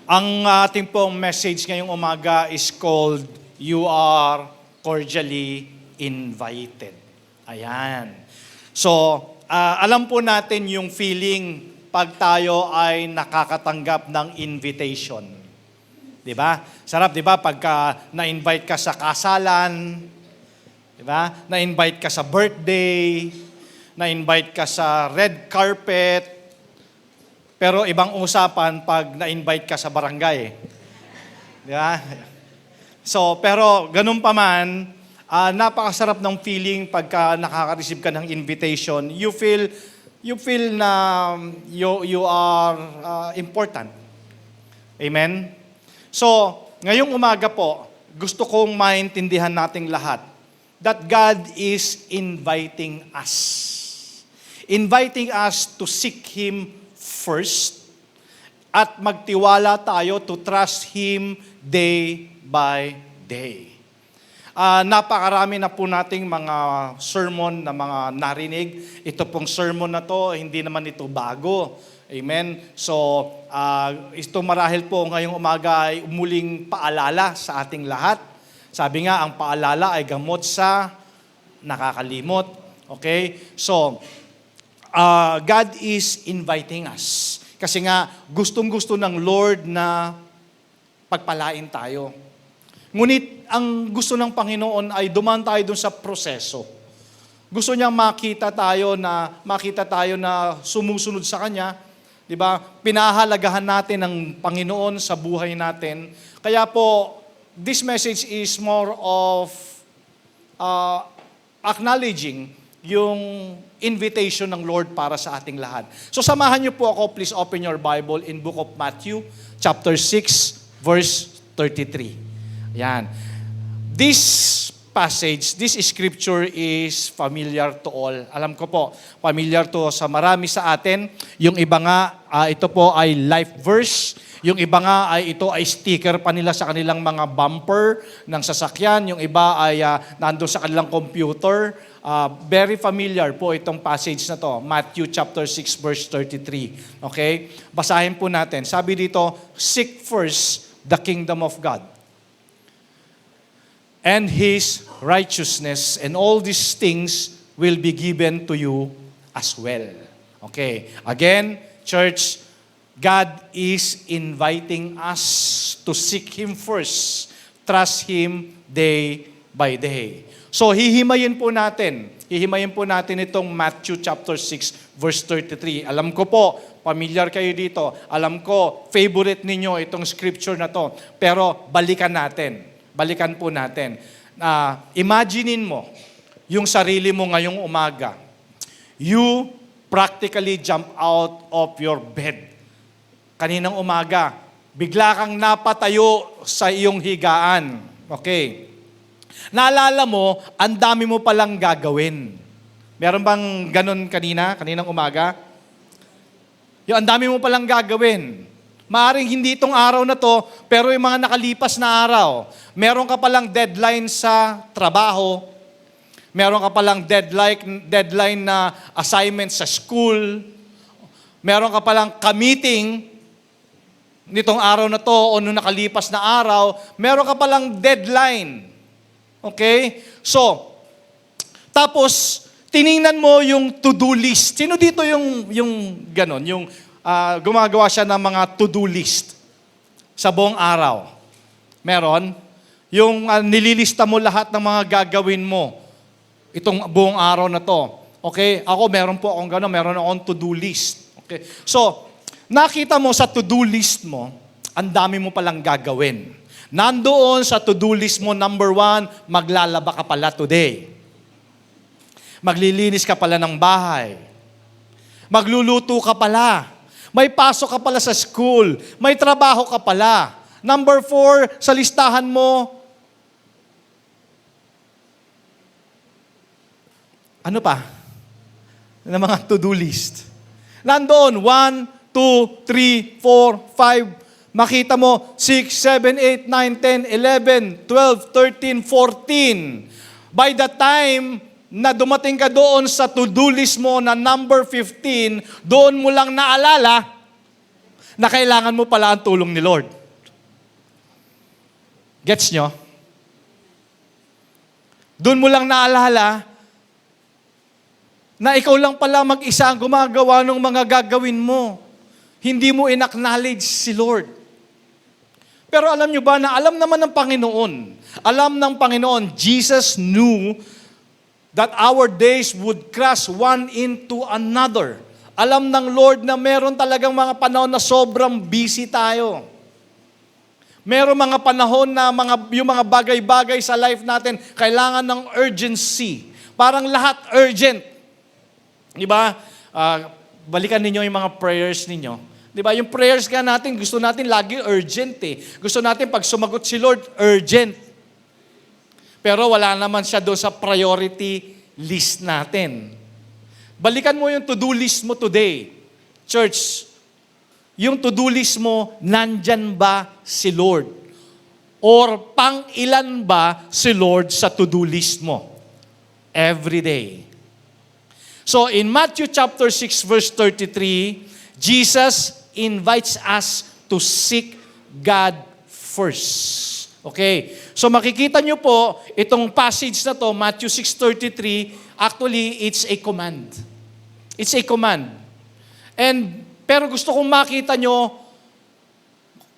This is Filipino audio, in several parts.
Ang ating pong message ngayong umaga is called, You Are Cordially Invited. Ayan. So, alam po natin yung feeling pag tayo ay nakakatanggap ng invitation. Di ba? Sarap, di ba? Pagka na-invite ka sa kasalan, di ba? Na-invite ka sa birthday, na-invite ka sa red carpet, pero ibang usapan pag na-invite ka sa barangay. Di ba? So, pero ganun pa man, napakasarap ng feeling pagka nakaka-receive ka ng invitation. You feel na you are important. Amen? So, ngayong umaga po, gusto kong maintindihan nating lahat that God is inviting us. Inviting us to seek Him first at magtiwala tayo to trust Him day by day. Napakarami na po nating mga sermon na mga narinig. Ito pong sermon na to, hindi naman ito bago. Amen? So, ito marahil po ngayong umaga ay umuling paalala sa ating lahat. Sabi nga, ang paalala ay gamot sa nakakalimot. Okay? So, God is inviting us. Kasi nga, gustong-gusto ng Lord na pagpalain tayo. Ngunit, ang gusto ng Panginoon ay dumaan tayo dun sa proseso. Gusto niyang makita tayo na sumusunod sa Kanya. Diba? Pinahalagahan natin ang Panginoon sa buhay natin. Kaya po, this message is more of acknowledging yung invitation ng Lord para sa ating lahat. So samahan niyo po ako, please open your Bible in Book of Matthew, chapter 6, verse 33. Yan. This passage, this scripture is familiar to all. Alam ko po, familiar to sa marami sa atin. Yung iba nga, ito po ay life verse. Yung iba nga ay ito ay sticker pa nila sa kanilang mga bumper ng sasakyan. Yung iba ay nandun sa kanilang computer. Very familiar po itong passage na to. Matthew chapter 6 verse 33. Okay? Basahin po natin. Sabi dito, seek first the kingdom of God and His righteousness, and all these things will be given to you as well. Okay. Again, church, God is inviting us to seek Him first. Trust Him day by day. So, hihimayin po natin itong Matthew chapter 6, verse 33. Alam ko po, familiar kayo dito. Alam ko, favorite ninyo itong scripture na to. Pero, balikan po natin. Imaginein mo yung sarili mo ngayong umaga. You practically jump out of your bed. Kaninang umaga, bigla kang napatayo sa iyong higaan. Okay. Naalala mo, ang dami mo palang gagawin. Meron bang ganun kaninang umaga? Yung ang dami mo palang gagawin. Maaring hindi itong araw na to, pero yung mga nakalipas na araw, meron ka palang deadline sa trabaho, meron ka palang deadline na assignment sa school, meron ka palang ka-meeting nitong araw na to o nung nakalipas na araw, meron ka palang deadline. Okay? So, tapos, tiningnan mo yung to-do list. Sino dito yung ganon? Yung gumagawa siya ng mga to-do list sa buong araw. Meron? Yung nililista mo lahat ng mga gagawin mo itong buong araw na to. Okay? Ako, meron po akong ganon. Meron akong to-do list. Okay? So, nakita mo sa to-do list mo, ang dami mo palang gagawin. Nandoon sa to-do list mo, number 1, maglalaba ka pala today. Maglilinis ka pala ng bahay. Magluluto ka pala. May pasok ka pala sa school. May trabaho ka pala. Number 4, sa listahan mo, ano pa? Ng mga to-do list. Nandoon, 1, 2, 3, 4, 5, makita mo, 6, 7, 8, 9, 10, 11, 12, 13, 14. By the time na dumating ka doon sa to-do list mo na number 15, doon mo lang naalala na kailangan mo pala ang tulong ni Lord. Gets nyo? Doon mo lang naalala na ikaw lang pala mag-isa ang gumagawa ng mga gagawin mo. Hindi mo in-acknowledge si Lord. Pero alam nyo ba na alam naman ng Panginoon, alam ng Panginoon, Jesus knew that our days would crash one into another. Alam ng Lord na meron talagang mga panahon na sobrang busy tayo. Meron mga panahon na yung mga bagay-bagay sa life natin kailangan ng urgency. Parang lahat urgent. Di ba? Balikan ninyo yung mga prayers ninyo. Di ba? Yung prayers ka natin, gusto natin lagi urgent eh. Gusto natin pag sumagot si Lord, urgent. Pero wala naman siya doon sa priority list natin. Balikan mo yung to-do list mo today. Church, yung to-do list mo, nandyan ba si Lord? Or pang-ilan ba si Lord sa to-do list mo? Every day. So in Matthew chapter 6 verse 33, Jesus invites us to seek God first. Okay? So makikita nyo po, itong passage na to, Matthew 6:33, actually, it's a command. It's a command. Pero gusto kong makita nyo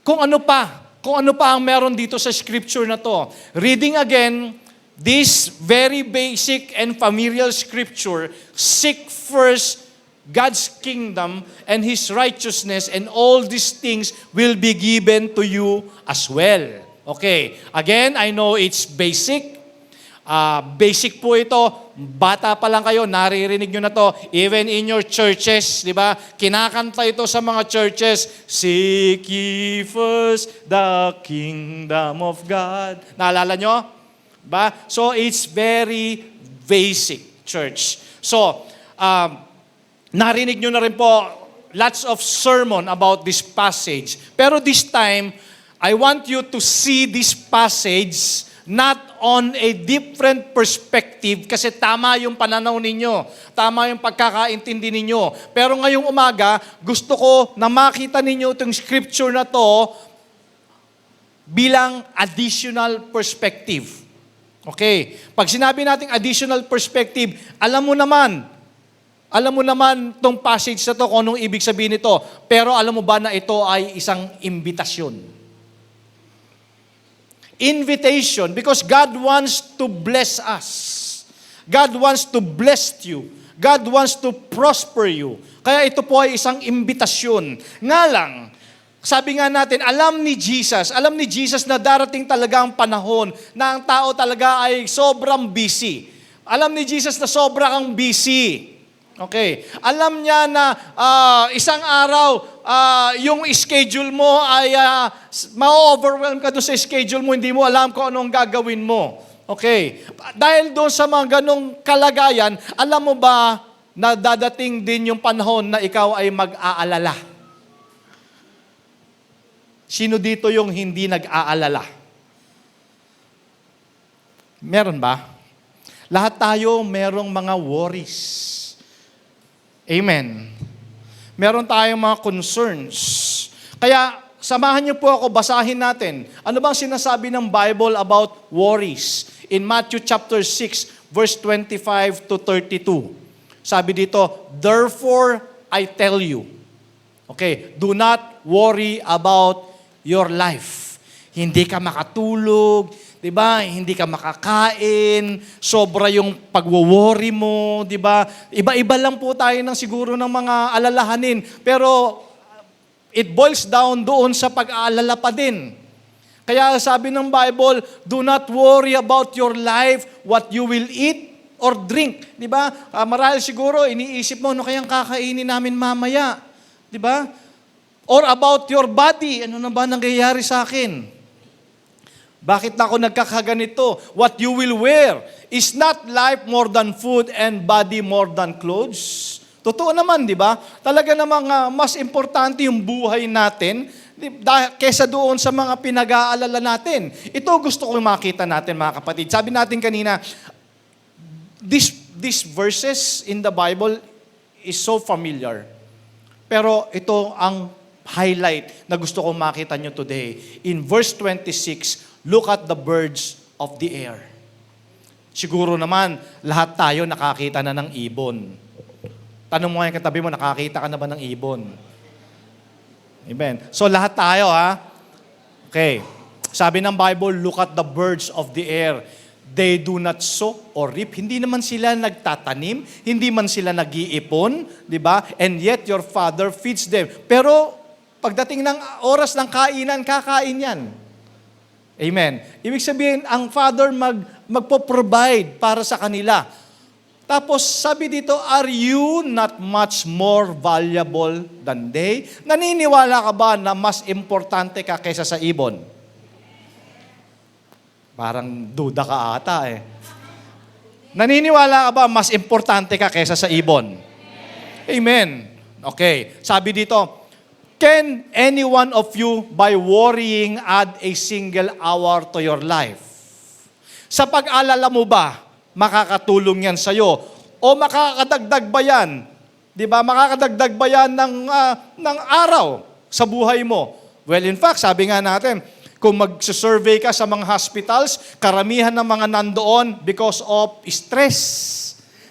kung ano pa ang meron dito sa scripture na to. Reading again, this very basic and familiar scripture, seek first God's kingdom and His righteousness, and all these things will be given to you as well. Okay, again, I know it's basic. Basic po ito. Bata pa lang kayo, naririnig nyo na to. Even in your churches, di ba? Kinakanta ito sa mga churches. Seek ye first the kingdom of God. Naalala nyo? Ba? So, it's very basic, church. So, narinig nyo na rin po lots of sermon about this passage. Pero this time, I want you to see this passage not on a different perspective kasi tama yung pananaw ninyo, tama yung pagkakaintindi ninyo. Pero ngayong umaga, gusto ko na makita ninyo itong scripture na to bilang additional perspective. Okay, pag sinabi nating additional perspective, alam mo naman itong passage na to kung anong ibig sabihin nito. Pero alam mo ba na ito ay isang imbitasyon? Invitation, because God wants to bless us. God wants to bless you. God wants to prosper you. Kaya ito po ay isang imbitasyon. Nga lang, sabi nga natin, alam ni Jesus na darating talaga ang panahon na ang tao talaga ay sobrang busy. Alam ni Jesus na sobra kang busy. Okay. Alam niya na isang araw, yung schedule mo ay ma-overwhelm ka doon sa schedule mo, hindi mo alam kung anong gagawin mo. Okay. Dahil doon sa mga ganong kalagayan, alam mo ba na dadating din yung panahon na ikaw ay mag-aalala? Sino dito yung hindi nag-aalala? Meron ba? Lahat tayo merong mga worries. Amen. Meron tayong mga concerns. Kaya, samahan niyo po ako, basahin natin. Ano bang sinasabi ng Bible about worries? In Matthew chapter 6, verse 25 to 32. Sabi dito, therefore, I tell you. Okay, do not worry about your life. Hindi ka makatulog, di ba? Hindi ka makakain, sobra yung pagwo-worry mo, di ba? Iba-iba lang po tayo ng siguro ng mga alalahanin, pero it boils down doon sa pag-aalala pa din. Kaya sabi ng Bible, do not worry about your life, what you will eat or drink, di ba? Marahil siguro iniisip mo, ano kayang kakainin namin mamaya, di ba? Or about your body, ano na ba nangyayari sa akin? Bakit ako nagkakaganito? What you will wear. Is not life more than food and body more than clothes? Totoo naman, di ba? Talaga namang mas importante yung buhay natin kesa doon sa mga pinag-aalala natin. Ito gusto kong makita natin, mga kapatid. Sabi natin kanina, these verses in the Bible is so familiar. Pero ito ang highlight na gusto kong makita nyo today. In verse 26, look at the birds of the air. Siguro naman, lahat tayo nakakita na ng ibon. Tanong mo yung katabi mo, nakakita ka na ba ng ibon? Amen. So lahat tayo, ha? Okay. Sabi ng Bible, look at the birds of the air. They do not sow or reap. Hindi naman sila nagtatanim, hindi man sila nag-iipon, di ba? And yet your Father feeds them. Pero pagdating ng oras ng kainan, kakain yan. Amen. Ibig sabihin, ang Father magpo-provide para sa kanila. Tapos sabi dito, are you not much more valuable than they? Naniniwala ka ba na mas importante ka kaysa sa ibon? Parang duda ka ata eh. Naniniwala ka ba mas importante ka kaysa sa ibon? Amen. Okay. Sabi dito, can any one of you by worrying add a single hour to your life? Sa pag-alala mo ba, makakatulong yan sa'yo? O makakadagdag ba yan? Di ba? Makakadagdag ba yan ng araw sa buhay mo? Well, in fact, sabi nga natin, kung mag-survey ka sa mga hospitals, karamihan ng mga nandoon because of stress,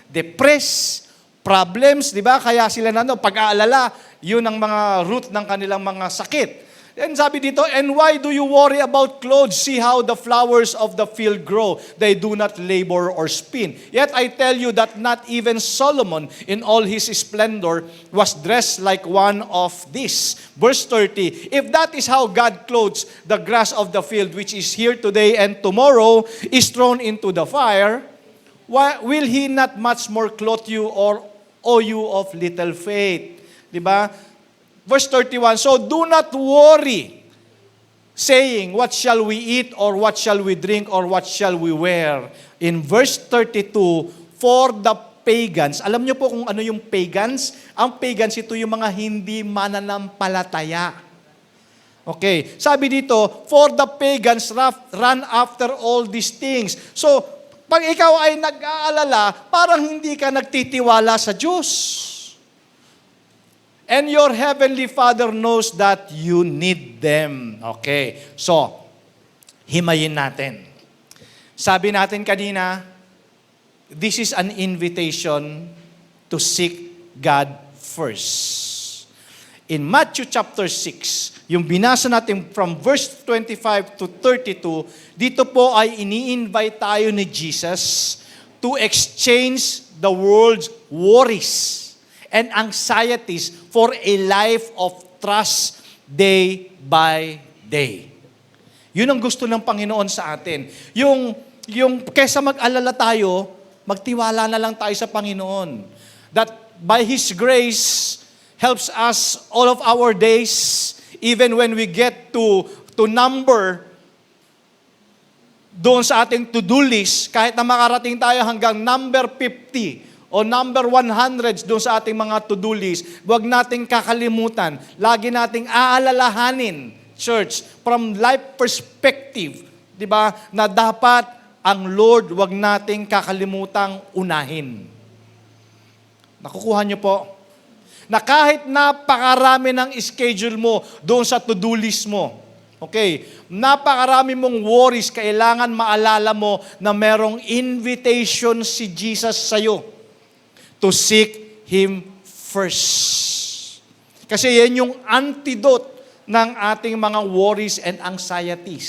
depress, problems, di ba? Kaya sila nandoon, pag-aalala, yun ang mga root ng kanilang mga sakit. And sabi dito, and why do you worry about clothes? See how the flowers of the field grow. They do not labor or spin. Yet I tell you that not even Solomon in all his splendor was dressed like one of these. Verse 30, if that is how God clothes the grass of the field, which is here today and tomorrow is thrown into the fire, why will he not much more clothe you, or O you of little faith? Diba? Verse 31, so do not worry, saying, what shall we eat, or what shall we drink, or what shall we wear? In verse 32, for the pagans, alam niyo po kung ano yung pagans? Ang pagans, ito yung mga hindi mananampalataya. Okay, sabi dito, for the pagans run after all these things. So, pag ikaw ay nag-aalala, parang hindi ka nagtitiwala sa Diyos. And your heavenly Father knows that you need them. Okay. So, himayin natin. Sabi natin kanina, this is an invitation to seek God first. In Matthew chapter 6, yung binasa natin from verse 25 to 32, dito po ay ini-invite tayo ni Jesus to exchange the world's worries and anxieties for a life of trust day by day. Yun ang gusto ng Panginoon sa atin. Yung kesa mag-alala tayo, magtiwala na lang tayo sa Panginoon. That by His grace helps us all of our days, even when we get to number doon sa ating to-do list, kahit na makarating tayo hanggang number 50, o number 100 doon sa ating mga to-do list, huwag nating kakalimutan. Lagi nating aalalahanin, church, from life perspective, di ba, na dapat ang Lord huwag nating kakalimutang unahin. Nakukuha niyo po? Na kahit napakarami ng schedule mo doon sa to-do list mo, okay, napakarami mong worries, kailangan maalala mo na merong invitation si Jesus sa'yo to seek Him first. Kasi yan yung antidote ng ating mga worries and anxieties.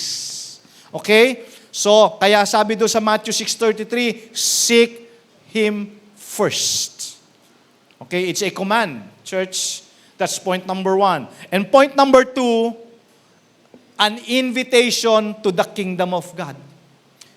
Okay? So, kaya sabi doon sa Matthew 6:33, seek Him first. Okay? It's a command, church. That's point number 1. And point number 2, an invitation to the kingdom of God.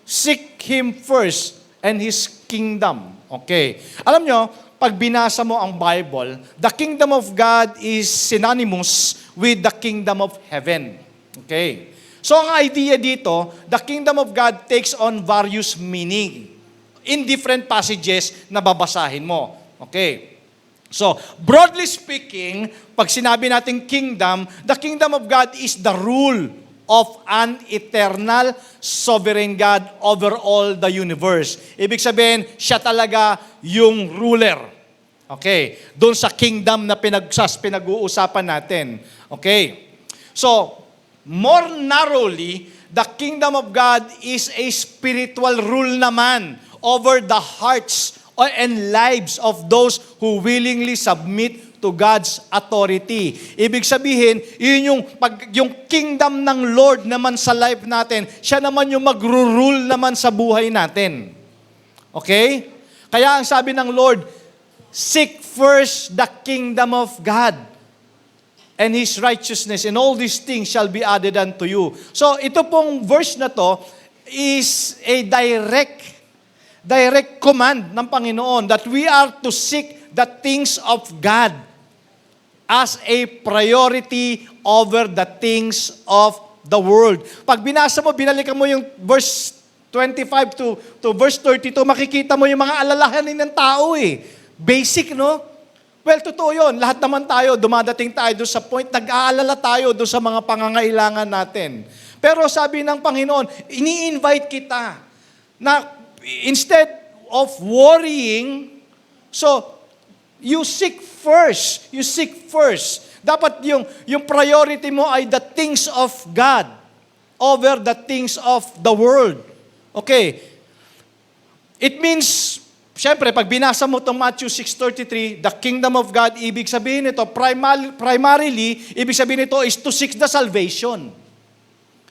Seek Him first and His kingdom. Okay. Alam nyo, pag binasa mo ang Bible, the kingdom of God is synonymous with the kingdom of heaven. Okay. So ang idea dito, the kingdom of God takes on various meaning in different passages na babasahin mo. Okay. So, broadly speaking, pag sinabi natin kingdom, the kingdom of God is the rule of an eternal sovereign God over all the universe. Ibig sabihin, siya talaga yung ruler. Okay. Doon sa kingdom na pinag-uusapan natin. Okay. So, more narrowly, the kingdom of God is a spiritual rule naman over the hearts and lives of those who willingly submit to God's authority. Ibig sabihin, yun yung kingdom ng Lord naman sa life natin, siya naman yung magro-rule naman sa buhay natin. Okay? Kaya ang sabi ng Lord, seek first the kingdom of God and His righteousness, and all these things shall be added unto you. So, ito pong verse na to is a direct command ng Panginoon that we are to seek the things of God as a priority over the things of the world. Pag binasa mo, binalikan mo yung verse 25 to verse 32, makikita mo yung mga alalahanin ng tao eh. Basic, no? Well, totoo yun. Lahat naman tayo, dumadating tayo doon sa point, nag-aalala tayo doon sa mga pangangailangan natin. Pero sabi ng Panginoon, ini-invite kita na instead of worrying, so you seek first. You seek first. Dapat yung priority mo ay the things of God over the things of the world. Okay. It means, syempre, pag binasa mo itong Matthew 6:33, the kingdom of God, ibig sabihin ito, primarily, ibig sabihin ito is to seek the salvation.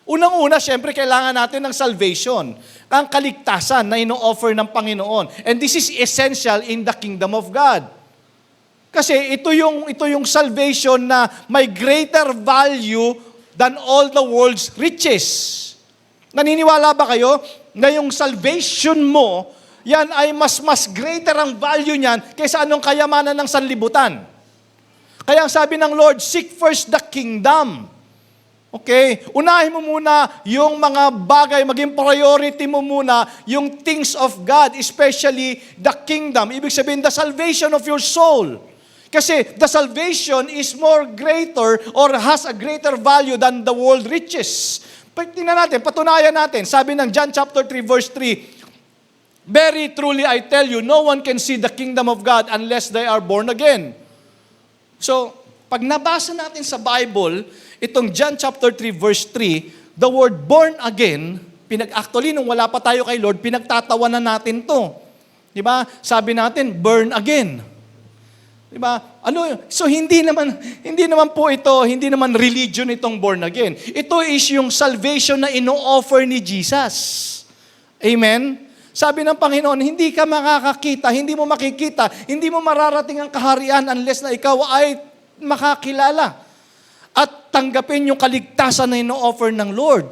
Unang-una, syempre, kailangan natin ng salvation, ang kaligtasan na ino-offer ng Panginoon. And this is essential in the kingdom of God. Kasi ito yung salvation na may greater value than all the world's riches. Naniniwala ba kayo na yung salvation mo, yan ay mas greater ang value niyan kaysa anong kayamanan ng sanlibutan? Kaya ang sabi ng Lord, seek first the kingdom. Okay? Unahin mo muna yung mga bagay, maging priority mo muna yung things of God, especially the kingdom. Ibig sabihin, the salvation of your soul. Kasi the salvation is more greater or has a greater value than the world riches. Tingnan natin, patunayan natin. Sabi ng John chapter 3 verse 3, very truly I tell you, no one can see the kingdom of God unless they are born again. So, pag nabasa natin sa Bible, itong John chapter 3 verse 3, the word born again, actually nung wala pa tayo kay Lord, pinagtatawanan natin to. Di ba? Sabi natin, burn again. Diba? So hindi naman po ito, hindi naman religion itong born again. Ito is yung salvation na ino-offer ni Jesus. Amen? Sabi ng Panginoon, hindi ka makakakita, hindi mo makikita, hindi mo mararating ang kaharian unless na ikaw ay makakilala at tanggapin yung kaligtasan na ino-offer ng Lord.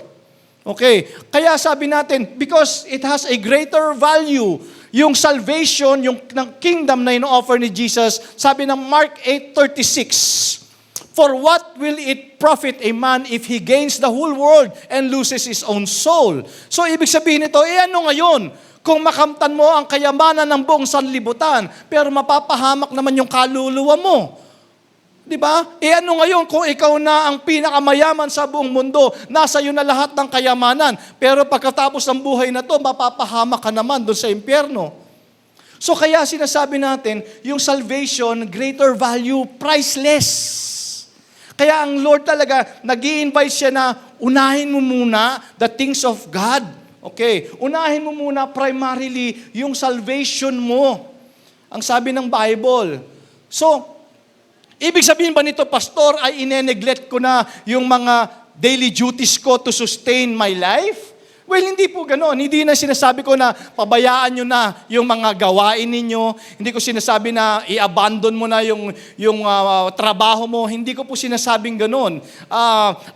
Okay? Kaya sabi natin, because it has a greater value, yung salvation, yung ng kingdom na ino-offer ni Jesus, sabi ng Mark 8:36, for what will it profit a man if he gains the whole world and loses his own soul? So, ibig sabihin nito, ano ngayon? Kung makamtan mo ang kayamanan ng buong sanlibutan, pero mapapahamak naman yung kaluluwa mo. Di ba? Ano ngayon kung ikaw na ang pinakamayaman sa buong mundo, nasa iyo na lahat ng kayamanan, pero pagkatapos ng buhay na to, mapapahamak ka naman doon sa impyerno. So kaya sinasabi natin, yung salvation, greater value, priceless. Kaya ang Lord talaga, nag-i-invite siya na unahin mo muna the things of God. Okay? Unahin mo muna primarily yung salvation mo. Ang sabi ng Bible. So, ibig sabihin ba nito, Pastor, ay ine-neglect ko na yung mga daily duties ko to sustain my life? Well, hindi po ganoon. Hindi na sinasabi ko na pabayaan nyo na yung mga gawain ninyo. Hindi ko sinasabi na i-abandon mo na yung trabaho mo. Hindi ko po sinasabing ganoon.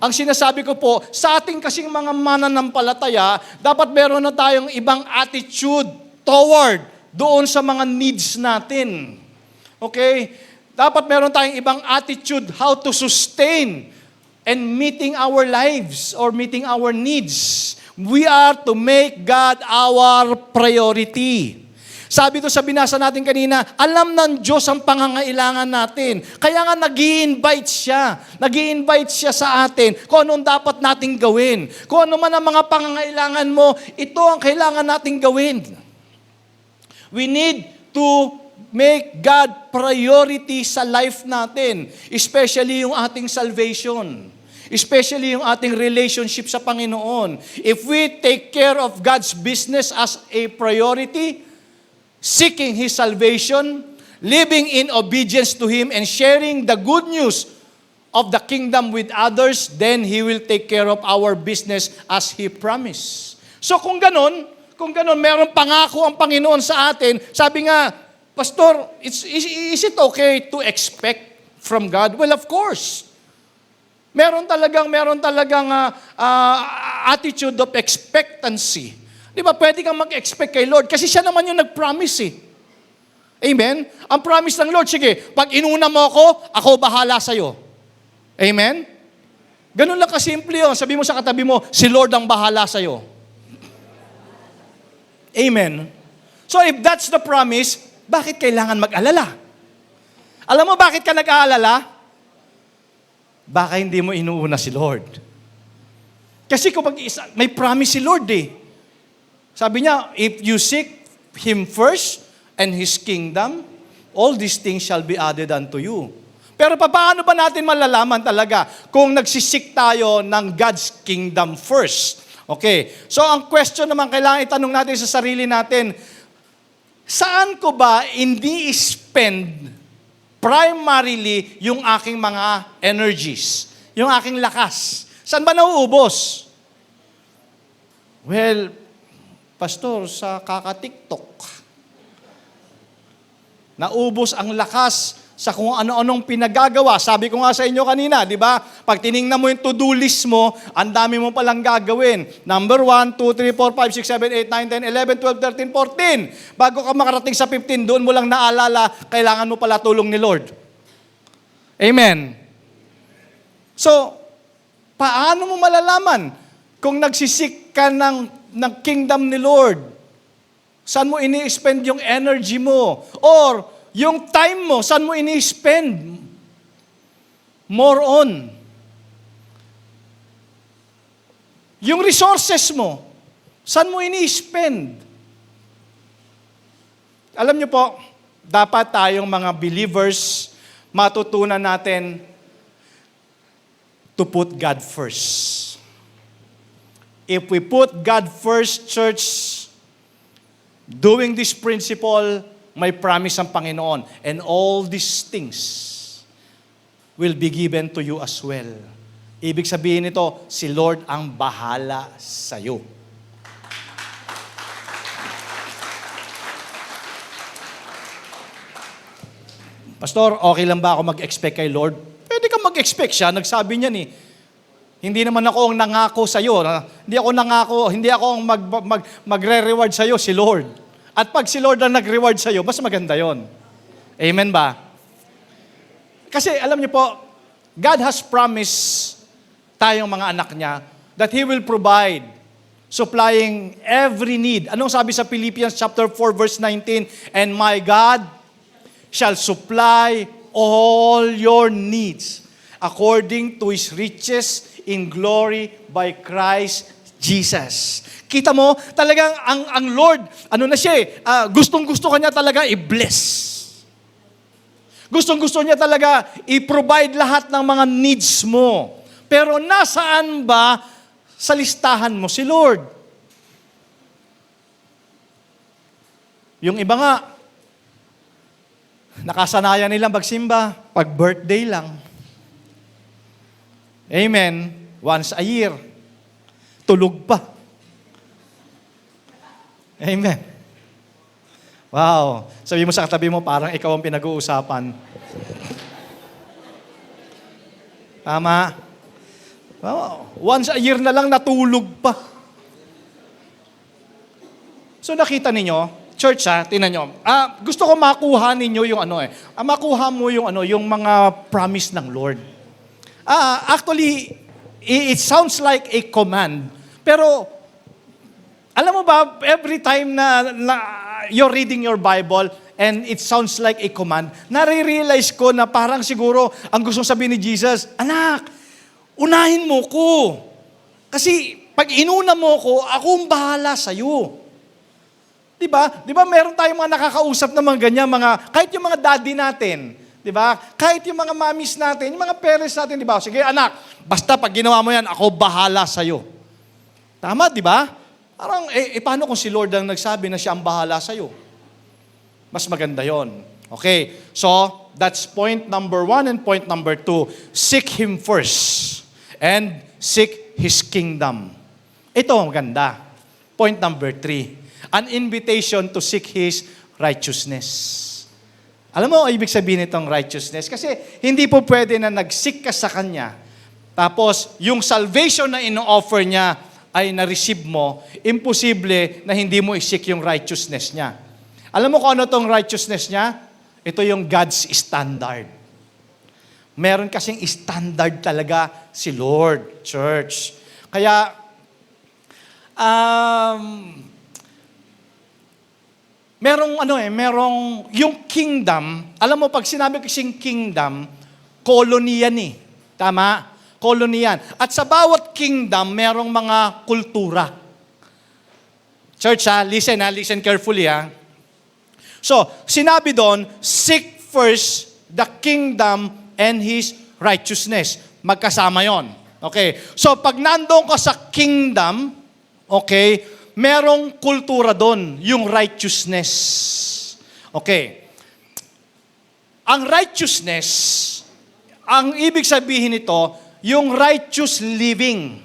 Ang sinasabi ko po, sa ating kasing mga mananampalataya, dapat meron na tayong ibang attitude toward doon sa mga needs natin. Okay? Dapat meron tayong ibang attitude how to sustain and meeting our lives or meeting our needs. We are to make God our priority. Sabi ito sa binasa natin kanina, alam ng Diyos ang pangangailangan natin. Kaya nga nag-i-invite siya. Nag-i-invite siya sa atin kung anong dapat nating gawin. Kung ano man ang mga pangangailangan mo, ito ang kailangan nating gawin. We need to make God priority sa life natin, especially yung ating salvation. especially yung ating relationship sa Panginoon. If we take care of God's business as a priority, seeking His salvation, living in obedience to Him, and sharing the good news of the kingdom with others, then He will take care of our business as He promised. So kung ganon, meron pangako ang Panginoon sa atin, sabi nga, Pastor, is it okay to expect from God? Well, of course. Meron talagang attitude of expectancy. Di ba, pwede kang mag-expect kay Lord kasi siya naman yung nag-promise eh. Amen? Ang promise ng Lord, sige, pag inuna mo ako bahala sa'yo. Amen? Ganun lang kasimple yun. Sabi mo sa katabi mo, si Lord ang bahala sa'yo. Amen? So if that's the promise, bakit kailangan mag-alala? Alam mo bakit ka nag-aalala? Baka hindi mo inuuna si Lord. Kasi kung may promise si Lord eh. Sabi niya, if you seek Him first and His kingdom, all these things shall be added unto you. Pero paano ba natin malalaman talaga kung nagsisik tayo ng God's kingdom first? Okay, so ang question naman kailangan itanong natin sa sarili natin, saan ko ba ini-spend primarily yung aking mga energies, yung aking lakas? Saan ba nauubos? Well, Pastor, sa kaka-TikTok. Naubos ang lakas sa kung ano-anong pinagagawa. Sabi ko nga sa inyo kanina, di ba? Pag tiningnan mo yung to-do list mo, ang dami mo palang gagawin. Number 1, 2, 3, 4, 5, 6, 7, 8, 9, 10, 11, 12, 13, 14. Bago ka makarating sa 15, doon mo lang naalala, kailangan mo pala tulong ni Lord. Amen. So, paano mo malalaman kung nagsisik ka ng kingdom ni Lord? Saan mo ini-spend yung energy mo? Or, yung time mo, saan mo ini-spend? More on. Yung resources mo, saan mo ini-spend? Alam niyo po, dapat tayong mga believers, matutunan natin to put God first. If we put God first, church, doing this principle, may promise ang Panginoon. And all these things will be given to you as well. Ibig sabihin nito, si Lord ang bahala sa iyo. Pastor, okay lang ba ako mag-expect kay Lord? Pwede kang mag-expect siya. Nagsabi niyan eh. Hindi naman ako ang nangako sa iyo. Hindi ako ang magre-reward sa iyo, si Lord. At pag si Lord ang nag-reward sa iyo, mas maganda yon. Amen ba? Kasi alam niyo po, God has promised tayong mga anak niya that He will provide, supplying every need. Anong sabi sa Philippians chapter 4 verse 19? And my God shall supply all your needs according to His riches in glory by Christ Jesus. Kita mo, talagang ang Lord, gustong-gusto Kanya talaga i-bless. Gustong-gusto Niya talaga i-provide lahat ng mga needs mo. Pero nasaan ba sa listahan mo si Lord? Yung iba nga, nakasanayan nilang magsimba pag birthday lang. Amen. Once a year. Tulog pa. Amen. Wow. Sabi mo sa katabi mo, parang ikaw ang pinag-uusapan. Tama. Wow. Once a year na lang natulog pa. So nakita ninyo, church tingnan nyo. Gusto ko makuha ninyo yung makuha mo yung mga promise ng Lord. Actually, it sounds like a command. Pero alam mo ba, every time na you're reading your Bible and it sounds like a command, nare-realize ko na parang siguro ang gustong sabihin ni Jesus, anak, unahin mo ko. Kasi pag inuna mo ko, ako ang bahala sa'yo. Diba? Diba meron tayong mga nakakausap na mga ganyan, kahit yung mga daddy natin. Di ba? Kahit yung mga mommies natin, yung mga parents natin, di ba? Sige anak, basta pag ginawa mo yan, ako bahala sa'yo. Tama, di ba? Parang, paano kung si Lord ang nagsabi na siya ang bahala sa'yo? Mas maganda yon. Okay, so that's point number 1 and point number 2. Seek Him first and seek His kingdom. Ito ang maganda. Point number 3. An invitation to seek His righteousness. Alam mo, ibig sabihin itong righteousness? Kasi hindi po pwede na nag-seek ka sa Kanya, tapos yung salvation na ino-offer niya ay na-receive mo, imposible na hindi mo i-seek yung righteousness niya. Alam mo kung ano itong righteousness niya? Ito yung God's standard. Meron kasing standard talaga si Lord, church. Kaya, merong yung kingdom, alam mo, pag sinabi kasing kingdom, colony yan eh. Tama? Colony yan. At sa bawat kingdom, merong mga kultura. Church listen carefully So, sinabi doon, seek first the kingdom and His righteousness. Magkasama yon. Okay. So, pag nandoon ka sa kingdom, okay, merong kultura doon, yung righteousness. Okay. Ang righteousness, ang ibig sabihin nito, yung righteous living.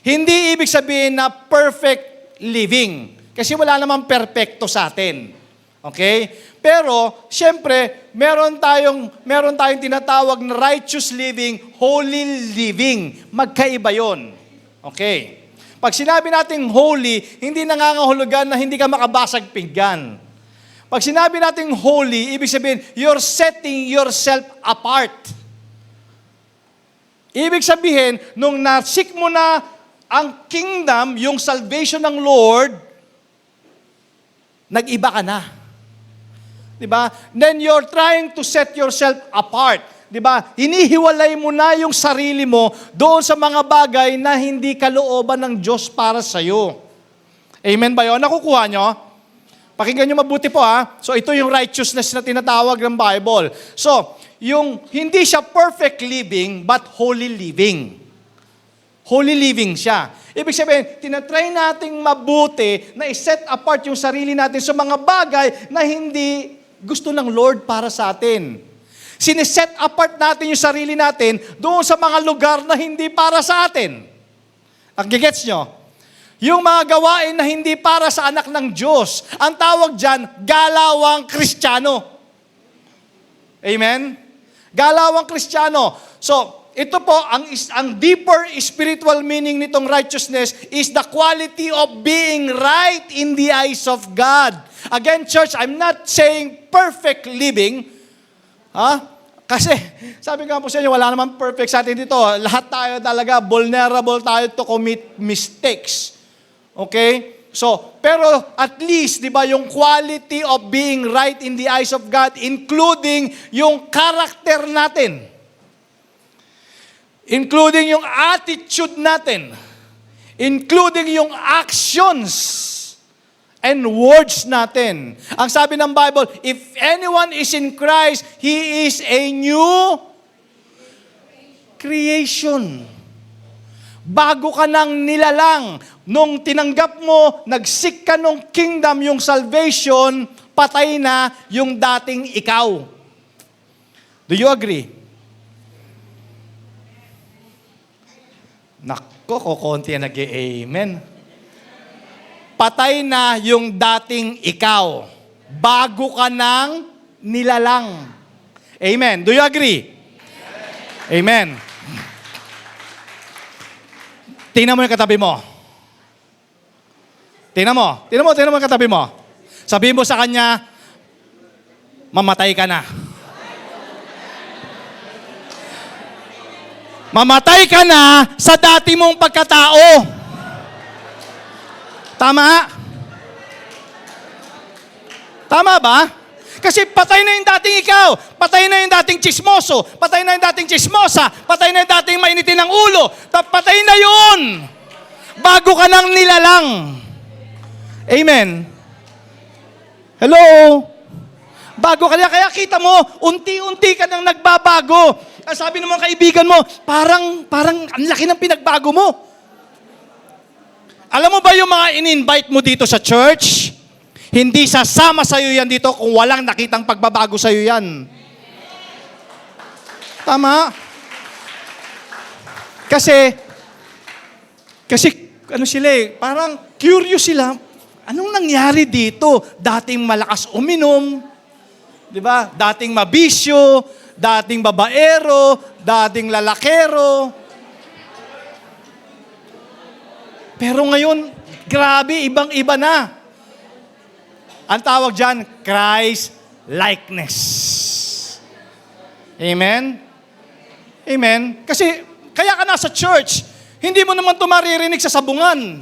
Hindi ibig sabihin na perfect living. Kasi wala namang perfecto sa atin. Okay? Pero, siyempre, meron tayong tinatawag na righteous living, holy living. Magkaiba yon. Okay? Pag sinabi nating holy, hindi nangangahulugan na hindi ka makabasag pinggan. Pag sinabi nating holy, ibig sabihin, you're setting yourself apart. Ibig sabihin, nung nasik mo na ang kingdom, yung salvation ng Lord, nag-iba ka na. Diba? Then you're trying to set yourself apart. Diba? Hinihiwalay mo na yung sarili mo doon sa mga bagay na hindi kalooban ng Diyos para sa'yo. Amen ba yun? Nakukuha nyo? Pakinggan nyo mabuti po So ito yung righteousness na tinatawag ng Bible. So, yung hindi siya perfect living, but holy living. Holy living siya. Ibig sabihin, tinatry nating mabuti na i-set apart yung sarili natin sa mga bagay na hindi gusto ng Lord para sa atin. Siniset apart natin yung sarili natin doon sa mga lugar na hindi para sa atin. Ang gigets nyo? Yung mga gawain na hindi para sa anak ng Diyos. Ang tawag dyan, galawang Kristiyano. Amen? Galawang Kristiyano. So, ito po, ang deeper spiritual meaning nitong righteousness is the quality of being right in the eyes of God. Again, church, I'm not saying perfect living. Kasi, sabi nga po sa inyo, wala naman perfect sa atin dito. Lahat tayo talaga, vulnerable tayo to commit mistakes. Okay? So, pero at least, di ba, yung quality of being right in the eyes of God, including yung character natin. Including yung attitude natin. Including yung actions and words natin. Ang sabi ng Bible, if anyone is in Christ, he is a new creation. Bago ka nang nilalang, nung tinanggap mo, nag-seek ka nung kingdom, yung salvation, patay na yung dating ikaw. Do you agree? Nako, kukunti na nag-amen. Patay na yung dating ikaw. Bago ka nang nilalang. Amen. Do you agree? Amen. Tingnan mo yung katabi mo. Tingnan mo yung katabi mo. Sabihin mo sa kanya, mamatay ka na. Mamatay ka na sa dati mong pagkatao. Tama? Tama ba? Kasi patay na yung dating ikaw. Patay na yung dating chismoso. Patay na yung dating chismosa. Patay na yung dating mainitin ng ulo. Patay na yun. Bago ka nang nilalang. Amen. Hello? Bago ka na. Kaya kita mo, unti-unti ka nang nagbabago. Ang sabi ng mga kaibigan mo, parang ang laki ng pinagbago mo. Alam mo ba yung mga in-invite mo dito sa church? Hindi sasama sa'yo yan dito kung walang nakitang pagbabago sa'yo yan. Tama? Kasi ano sila parang curious sila, anong nangyari dito? Dating malakas uminom, di ba? Dating mabisyo, dating babaero, dating lalakero. Pero ngayon, grabe, ibang-iba na. Ang tawag dyan, Christ-likeness. Amen? Amen? Kasi, kaya ka nasa church, hindi mo naman ito maririnig sa sabungan.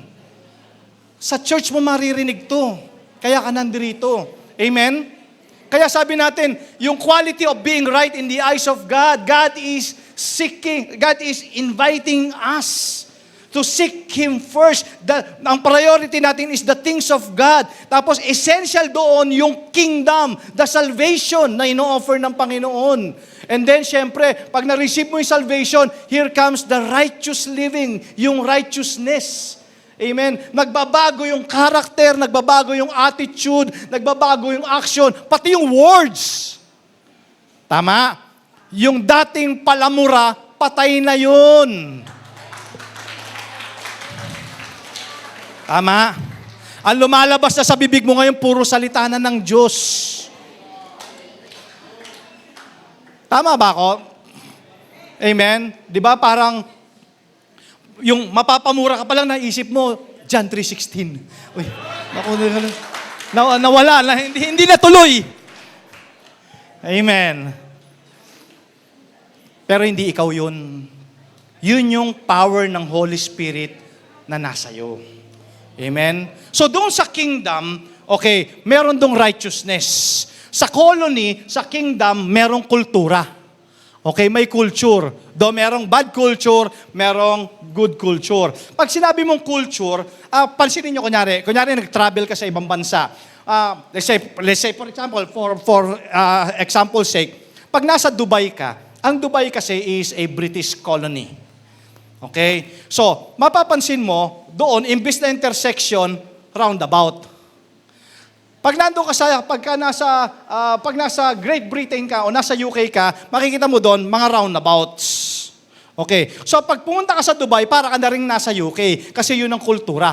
Sa church mo maririnig to. Kaya ka nandirito. Amen? Kaya sabi natin, yung quality of being right in the eyes of God, God is inviting us to seek Him first. Ang priority natin is the things of God. Tapos essential doon yung kingdom, the salvation na ino-offer ng Panginoon. And then, syempre, pag na-receive mo yung salvation, here comes the righteous living, yung righteousness. Amen? Nagbabago yung character, nagbabago yung attitude, nagbabago yung action, pati yung words. Tama? Yung dating palamura, patay na yun. Tama? Ang lumalabas na sa bibig mo ngayon, puro salita na ng Diyos. Tama ba ako? Amen? Di ba parang, yung mapapamura ka pa lang naisip mo, John 3:16. Uy, nawala, hindi natuloy. Amen. Pero hindi ikaw yun. Yun yung power ng Holy Spirit na nasa iyo. Amen? So doon sa kingdom, okay, meron dong righteousness. Sa colony, sa kingdom, merong kultura. Okay, may culture. Do merong bad culture, merong good culture. Pag sinabi mong culture, pansinin nyo kunyari nag-travel ka sa ibang bansa. Let's say for example, for example's sake, pag nasa Dubai ka, ang Dubai kasi is a British colony. Okay? So, mapapansin mo, doon, imbis na intersection, roundabout. Pag nasa Great Britain ka o nasa UK ka, makikita mo doon, mga roundabouts. Okay. So, pag pumunta ka sa Dubai, para ka na rin nasa UK, kasi yun ang kultura.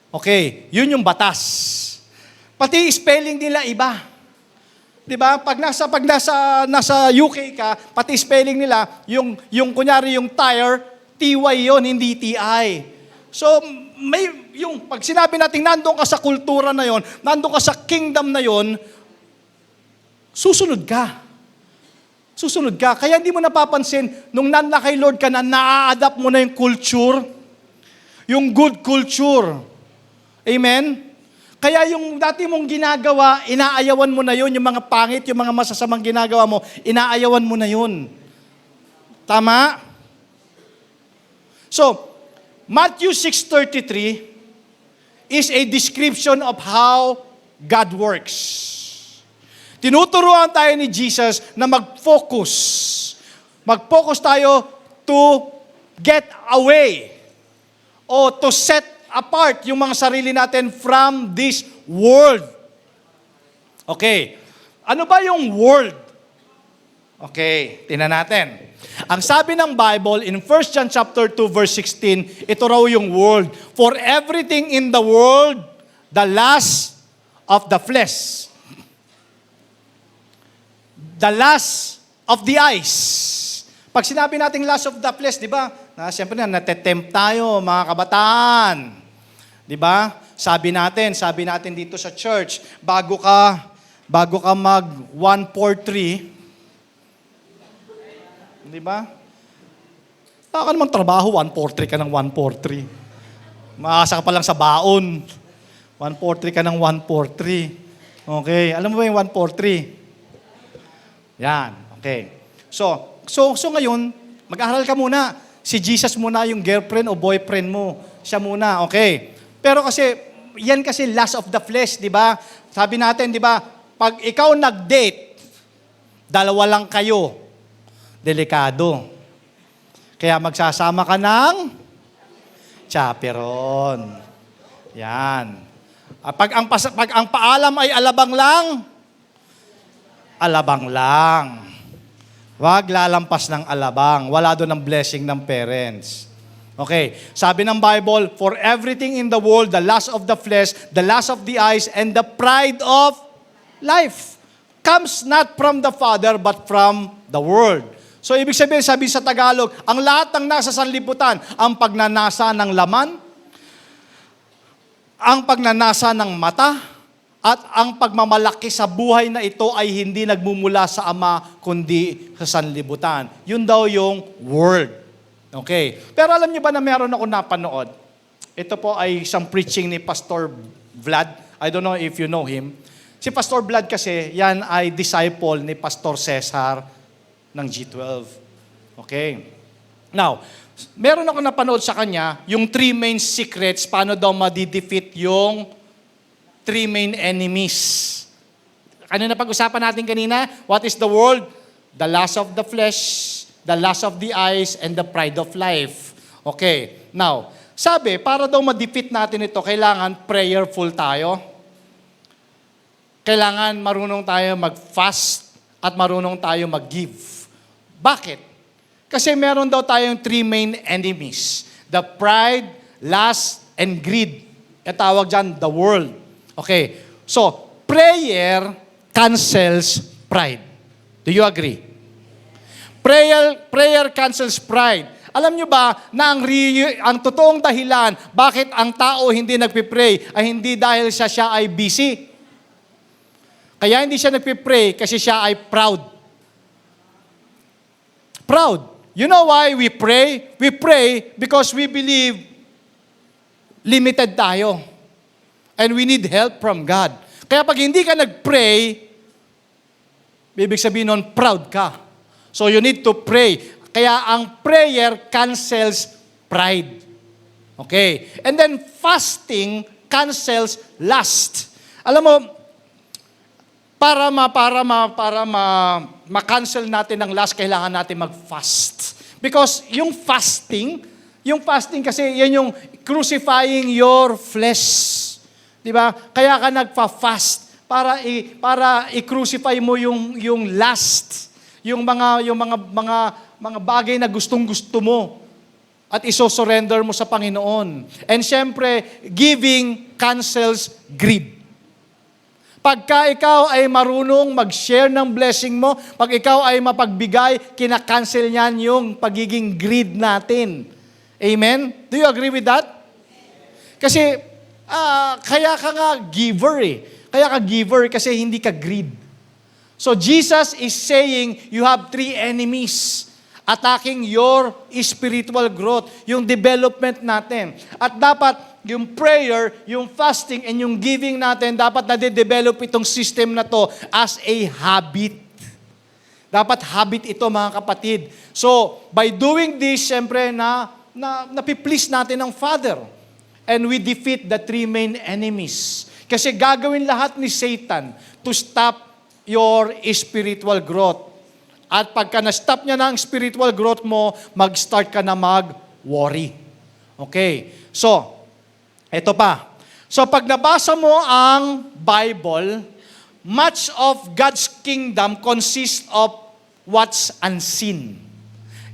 Okay. Yun yung batas. Pati spelling nila iba. Diba? Pag nasa UK ka, pati spelling nila, yung kunyari yung tire, TY yon, hindi TI. So, pag sinabi natin nandun ka sa kultura na yon, nandun ka sa kingdom na yon, susunod ka. Susunod ka. Kaya hindi mo napapansin, nung nanda kay Lord ka na, na-adapt mo na yung culture, yung good culture. Amen? Kaya yung dati mong ginagawa, inaayawan mo na yun, yung mga pangit, yung mga masasamang ginagawa mo, inaayawan mo na yun. Tama? So, Matthew 6:33 is a description of how God works. Tinuturuan tayo ni Jesus na mag-focus. Mag-focus tayo to get away o to set apart yung mga sarili natin from this world. Okay. Ano ba yung world? Okay, tingnan natin. Ang sabi ng Bible in 1 John chapter 2 verse 16, ito raw yung world. For everything in the world, the lust of the flesh, the lust of the eyes. Pag sinabi nating lust of the flesh, di ba? Siyempre na, natetempt tayo, mga kabataan. Di ba? Sabi natin dito sa church, bago ka mag 143, di ba? Taka namang trabaho, 143 ka ng 143. Maasa ka pa lang sa baon. 143 ka ng 143. Okay, alam mo ba yung 143? Yan, okay. So ngayon, mag-aaral ka muna. Si Jesus muna yung girlfriend o boyfriend mo. Siya muna, okay. Pero kasi, yan kasi lust of the flesh, di ba? Sabi natin, di ba, pag ikaw nag-date, dalawa lang kayo, delikado. Kaya magsasama ka ng chaperon. Yan. Pag ang paalam ay alabang lang. Huwag lalampas ng alabang. Wala doon ang blessing ng parents. Okay, sabi ng Bible, for everything in the world, the lust of the flesh, the lust of the eyes, and the pride of life comes not from the Father, but from the world. So, ibig sabihin, sabi sa Tagalog, ang lahat ng nasa sanlibutan, ang pagnanasa ng laman, ang pagnanasa ng mata, at ang pagmamalaki sa buhay na ito ay hindi nagmumula sa Ama, kundi sa sanlibutan. Yun daw yung world. Okay. Pero alam niyo ba na meron ako napanood? Ito po ay isang preaching ni Pastor Vlad. I don't know if you know him. Si Pastor Vlad kasi, yan ay disciple ni Pastor Cesar ng G12. Okay. Now, meron ako napanood sa kanya, yung 3 main secrets, paano daw madidefeat yung 3 main enemies. Ano na pag-usapan natin kanina? What is the world? The lust of the flesh, the lust of the eyes, and the pride of life. Okay. Now, sabi, para daw ma-defeat natin ito, kailangan prayerful tayo. Kailangan marunong tayo mag-fast at marunong tayo mag-give. Bakit? Kasi meron daw tayong 3 main enemies. The pride, lust, and greed. Ang tawag dyan, the world. Okay. So, prayer cancels pride. Do you agree? Prayer cancels pride. Alam nyo ba na ang totoong dahilan bakit ang tao hindi nagpipray ay hindi dahil siya ay busy. Kaya hindi siya nagpipray kasi siya ay proud. Proud. You know why we pray? We pray because we believe limited tayo. And we need help from God. Kaya pag hindi ka nagpray, ibig sabihin nun, proud ka. So you need to pray. Kaya ang prayer cancels pride. Okay. And then fasting cancels lust. Alam mo, para ma-cancel natin ang lust, kailangan natin mag-fast. Because yung fasting kasi yan yung crucifying your flesh. 'Di ba? Kaya ka nagfa-fast para i-crucify mo yung lust. Yung mga bagay na gustong-gusto mo at iso-surrender mo sa Panginoon. And syempre, giving cancels greed. Pagka ikaw ay marunong mag-share ng blessing mo, pag ikaw ay mapagbigay, kinakancel niyan yung pagiging greed natin. Amen? Do you agree with that? Kasi, kaya ka nga giver eh. Kaya ka giver kasi hindi ka greed. So Jesus is saying, you have 3 enemies attacking your spiritual growth, yung development natin. At dapat yung prayer, yung fasting, and yung giving natin, dapat na-develop itong system na to as a habit. Dapat habit ito, mga kapatid. So, by doing this, siyempre, napiplease natin ang Father. And we defeat the 3 main enemies. Kasi gagawin lahat ni Satan to stop your spiritual growth. At pagka na-stop niya na ang spiritual growth mo, mag-start ka na mag-worry. Okay. So, eto pa. So, pag nabasa mo ang Bible, much of God's kingdom consists of what's unseen.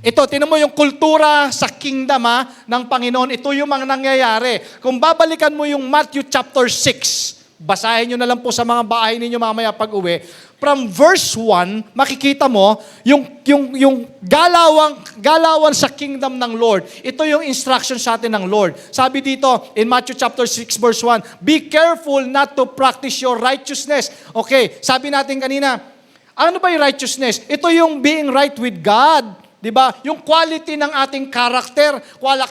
Ito, tinan mo yung kultura sa kingdom ng Panginoon. Ito yung mga nangyayari. Kung babalikan mo yung Matthew chapter 6, basahin nyo na lang po sa mga bahay ninyo mamaya pag uwi. From verse 1, makikita mo yung galawan sa kingdom ng Lord. Ito yung instruction sa atin ng Lord. Sabi dito in Matthew chapter 6 verse 1, be careful not to practice your righteousness. Okay, sabi natin kanina, ano ba yung righteousness? Ito yung being right with God. Diba? Yung quality ng ating character,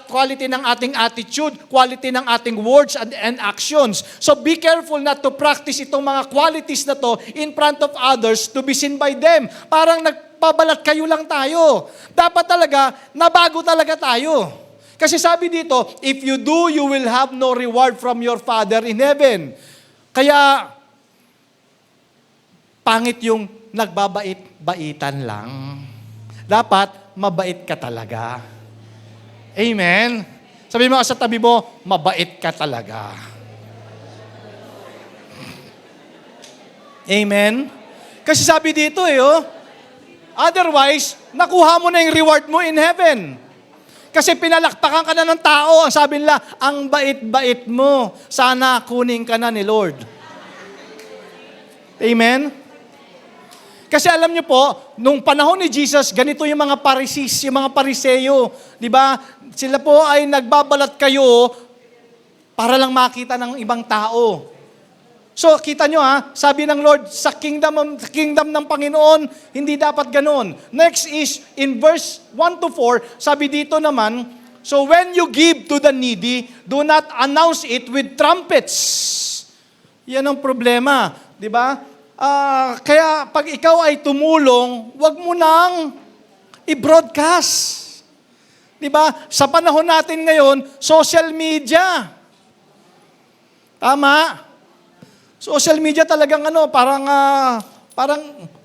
quality ng ating attitude, quality ng ating words and actions. So be careful not to practice itong mga qualities na to in front of others to be seen by them. Parang nagpabalat kayo lang tayo. Dapat talaga, nabago talaga tayo. Kasi sabi dito, if you do, you will have no reward from your Father in heaven. Kaya, Pangit yung nagbabait-baitan lang. Dapat, mabait ka talaga. Amen? Sabi mo sa tabi mo, mabait ka talaga. Amen? Kasi sabi dito otherwise, nakuha mo na yung reward mo in heaven. Kasi pinalakpakan ka na ng tao. Ang sabi nila, ang bait-bait mo. Sana kunin ka na ni Lord. Amen? Kasi alam niyo po, nung panahon ni Jesus, ganito yung mga Parisees, yung mga Pariseyo. Di ba? Sila po ay nagbabalat kayo para lang makita ng ibang tao. So, kita nyo sabi ng Lord, sa kingdom ng Panginoon, hindi dapat ganon. Next is, in verse 1 to 4, sabi dito naman, so when you give to the needy, do not announce it with trumpets. Yan ang problema. Di ba? Kaya pag ikaw ay tumulong, wag mo nang i-broadcast. Di ba? Sa panahon natin ngayon, social media. Tama? Social media talagang parang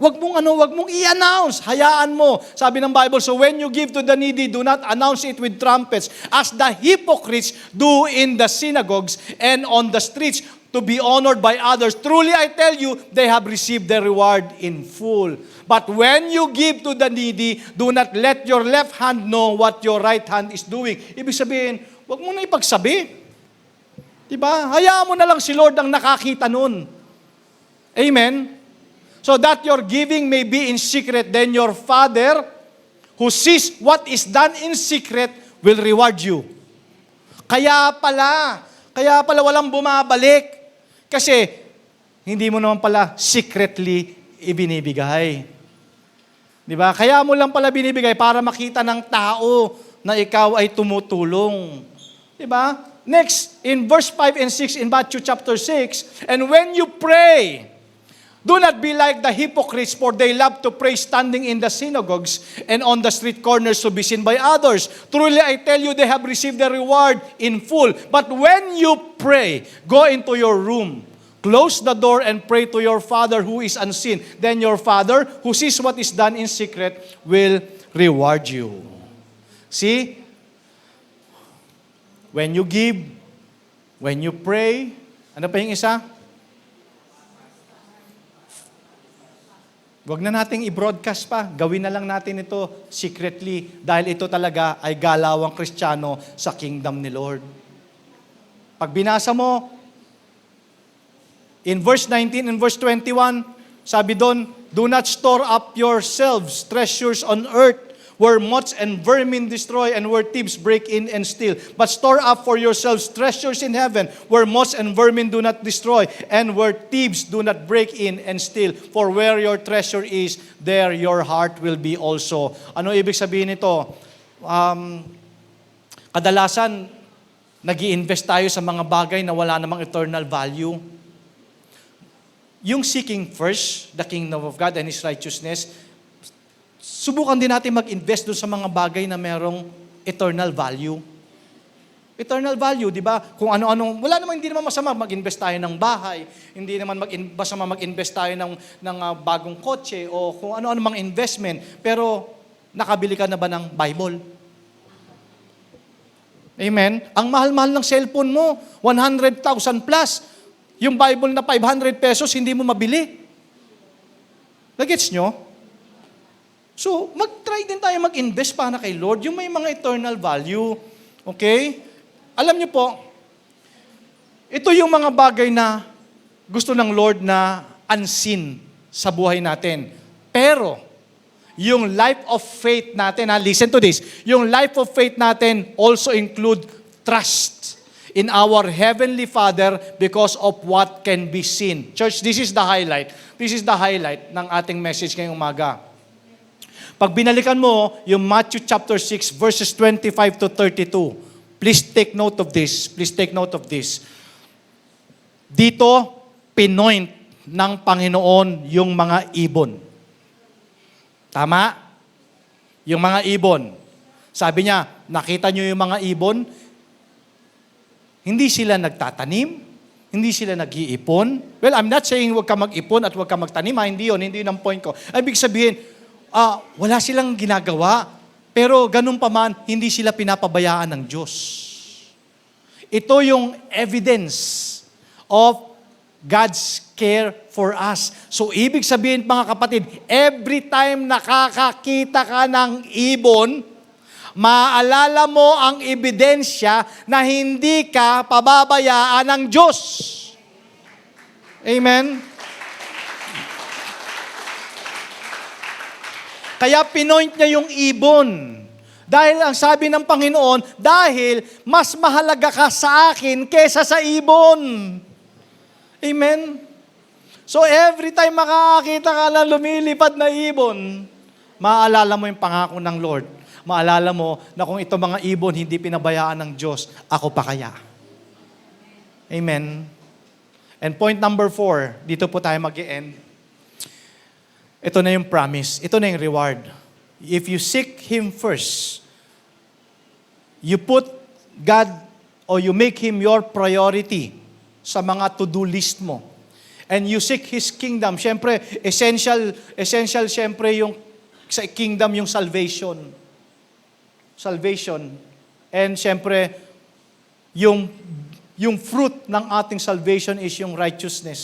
wag mong i-announce. Hayaan mo. Sabi ng Bible, so when you give to the needy, do not announce it with trumpets, as the hypocrites do in the synagogues and on the streets, to be honored by others. Truly, I tell you, they have received their reward in full. But when you give to the needy, do not let your left hand know what your right hand is doing. Ibig sabihin, wag mo na ipagsabi. Diba? Hayaan mo na lang si Lord ang nakakita nun. Amen? So that your giving may be in secret, then your Father, who sees what is done in secret, will reward you. Kaya pala walang bumabalik. Kasi, hindi mo naman pala secretly ibinibigay. Di ba? Kaya mo lang pala binibigay para makita ng tao na ikaw ay tumutulong. Di ba? Next, in verse 5 and 6 in Matthew chapter 6, and when you pray, do not be like the hypocrites, for they love to pray standing in the synagogues and on the street corners to be seen by others. Truly, I tell you, they have received their reward in full. But when you pray, go into your room, close the door, and pray to your Father who is unseen. Then your Father, who sees what is done in secret, will reward you. See? When you give, when you pray, ano pa yung isa? Huwag na nating i-broadcast pa. Gawin na lang natin ito secretly dahil ito talaga ay galawang Kristiyano sa kingdom ni Lord. Pag binasa mo, in verse 19 and verse 21, sabi doon, do not store up yourselves treasures on earth where moths and vermin destroy and where thieves break in and steal. But store up for yourselves treasures in heaven where moths and vermin do not destroy and where thieves do not break in and steal. For where your treasure is, there your heart will be also. Ano ibig sabihin nito? Kadalasan, nag-i-invest tayo sa mga bagay na wala namang eternal value. Yung seeking first the kingdom of God and His righteousness, subukan din natin mag-invest doon sa mga bagay na merong eternal value. Eternal value, di ba? Kung ano-ano, hindi naman masama mag-invest tayo ng bahay, hindi naman masama mag-invest tayo ng bagong kotse o kung ano-ano mang investment, pero nakabili ka na ba ng Bible? Amen? Ang mahal-mahal ng cellphone mo, 100,000 plus. Yung Bible na 500 pesos, hindi mo mabili. Nagets nyo? So, mag-try din tayo mag-invest para kay Lord, yung may mga eternal value. Okay? Alam niyo po, ito yung mga bagay na gusto ng Lord na unseen sa buhay natin. Pero, yung life of faith natin, listen to this, yung life of faith natin also include trust in our Heavenly Father because of what can be seen. Church, this is the highlight. This is the highlight ng ating message ngayong umaga. Pag binalikan mo yung Matthew chapter 6 verses 25 to 32, please take note of this. Please take note of this. Dito, pinoint ng Panginoon yung mga ibon. Tama? Yung mga ibon. Sabi niya, nakita niyo yung mga ibon? Hindi sila nagtatanim, Hindi sila nag-iipon. Well, I'm not saying huwag ka mag-ipon at huwag ka magtanim. Hindi yun ang point ko. Ibig sabihin, wala silang ginagawa, pero ganun pa man, hindi sila pinapabayaan ng Diyos. Ito yung evidence of God's care for us. So, ibig sabihin, mga kapatid, every time nakakakita ka ng ibon, maaalala mo ang ebidensya na hindi ka pababayaan ng Diyos. Amen? Kaya pinoint niya yung ibon. Dahil ang sabi ng Panginoon, dahil mas mahalaga ka sa akin kesa sa ibon. Amen? So every time makakakita ka ng lumilipad na ibon, maaalala mo yung pangako ng Lord. Maalala mo na kung ito mga ibon hindi pinabayaan ng Diyos, ako pa kaya. Amen? And point number 4, dito po tayo mag-e-end. Ito na yung promise. Ito na yung reward. If you seek Him first, you put God or you make Him your priority sa mga to-do list mo. And you seek His kingdom. Siyempre, essential siyempre yung sa kingdom yung salvation. Salvation. And siyempre, yung fruit ng ating salvation is yung righteousness.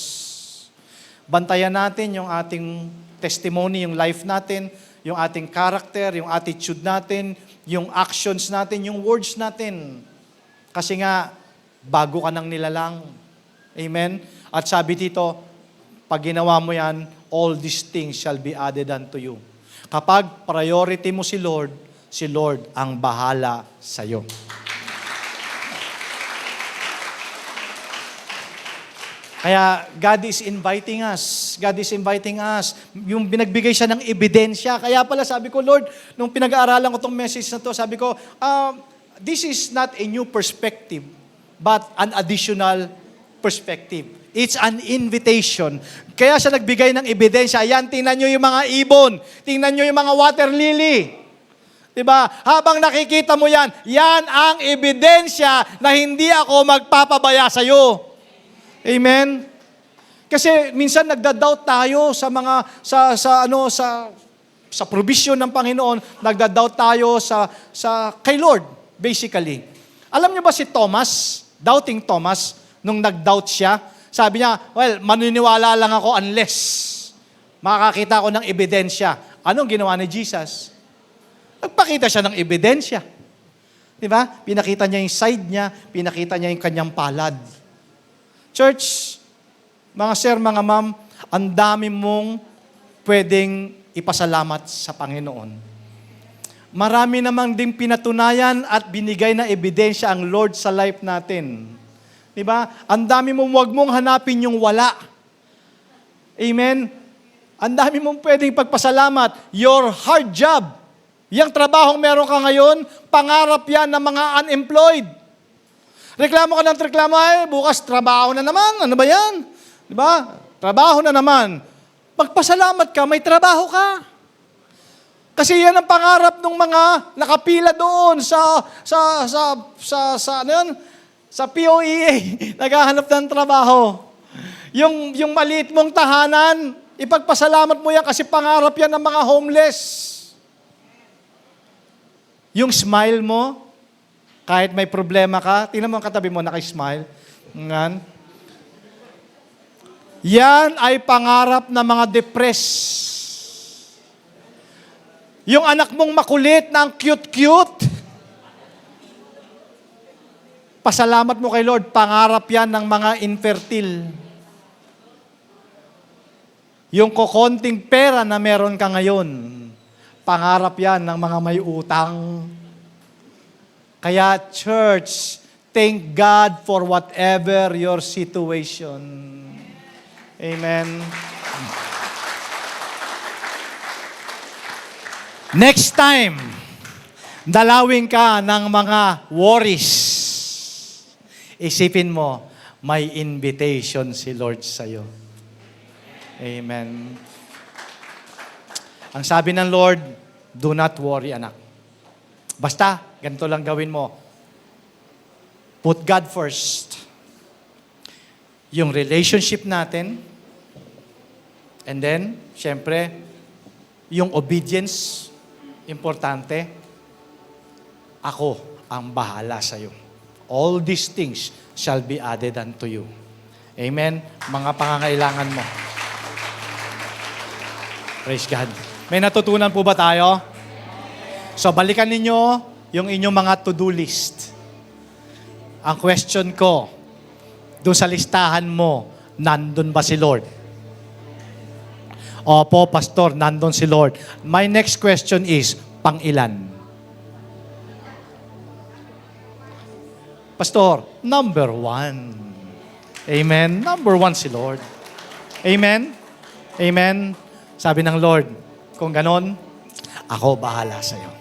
Bantayan natin yung ating testimony, yung life natin, yung ating character, yung attitude natin, yung actions natin, yung words natin. Kasi nga, bago ka nang nilalang. Amen? At sabi dito, pag ginawa mo yan, all these things shall be added unto you. Kapag priority mo si Lord ang bahala sa'yo. Kaya God is inviting us. God is inviting us. Yung binagbigay siya ng ebidensya. Kaya pala sabi ko, Lord, nung pinag-aaralan ko tong message na to, sabi ko, this is not a new perspective, but an additional perspective. It's an invitation. Kaya siya nagbigay ng ebidensya. Ayan, tingnan nyo yung mga ibon. Tingnan nyo yung mga water lily. Diba? Habang nakikita mo yan, yan ang ebidensya na hindi ako magpapabaya sa'yo. Amen? Kasi minsan nagda-doubt tayo sa mga sa provision ng Panginoon, nagda-doubt tayo sa kay Lord basically. Alam niyo ba si Thomas, doubting Thomas, nung nag-doubt siya, sabi niya, well, maniniwala lang ako unless makakita ko ng ebidensya. Anong ginawa ni Jesus? Nagpakita siya ng ebidensya. Di ba? Pinakita niya yung side niya, pinakita niya yung kanyang palad. Church, mga sir, mga ma'am, ang dami mong pwedeng ipasalamat sa Panginoon. Marami namang ding pinatunayan at binigay na ebidensya ang Lord sa life natin. Diba? Ang dami mong wag mong hanapin yung wala. Amen? Ang dami mong pwedeng pagpasalamat. Your hard job. Yung trabahong meron ka ngayon, pangarap yan ng mga unemployed. Reklamo ka ng reklamo, bukas trabaho na naman. Ano ba yan? Diba? Trabaho na naman. Magpasalamat ka, may trabaho ka. Kasi yan ang pangarap ng mga nakapila doon sa POEA, naghahanap ng trabaho. Yung maliit mong tahanan, ipagpasalamat mo yan kasi pangarap yan ng mga homeless. Yung smile mo, kahit may problema ka, tingnan mo ang katabi mo, naka-smile. Yan ay pangarap ng mga depressed. Yung anak mong makulit na ang cute-cute, pasalamat mo kay Lord, pangarap yan ng mga infertile. Yung kokonting pera na meron ka ngayon, pangarap yan ng mga may utang. Kaya church, thank God for whatever your situation. Amen. Next time, dalawin ka ng mga worries. Isipin mo, may invitation si Lord sa'yo. Amen. Ang sabi ng Lord, do not worry, anak. Basta, ganito lang gawin mo. Put God first. yung relationship natin, and then, syempre, yung obedience, importante, ako ang bahala sa iyo. All these things shall be added unto you. Amen? Mga pangangailangan mo. Praise God. May natutunan po ba tayo? So, balikan ninyo yung inyong mga to-do list. Ang question ko, doon sa listahan mo, nandun ba si Lord? Opo, Pastor, nandun si Lord. My next question is, pang-ilan? Pastor, number 1. Amen? Number 1 si Lord. Amen? Amen? Sabi ng Lord, kung ganon, ako bahala sa iyo.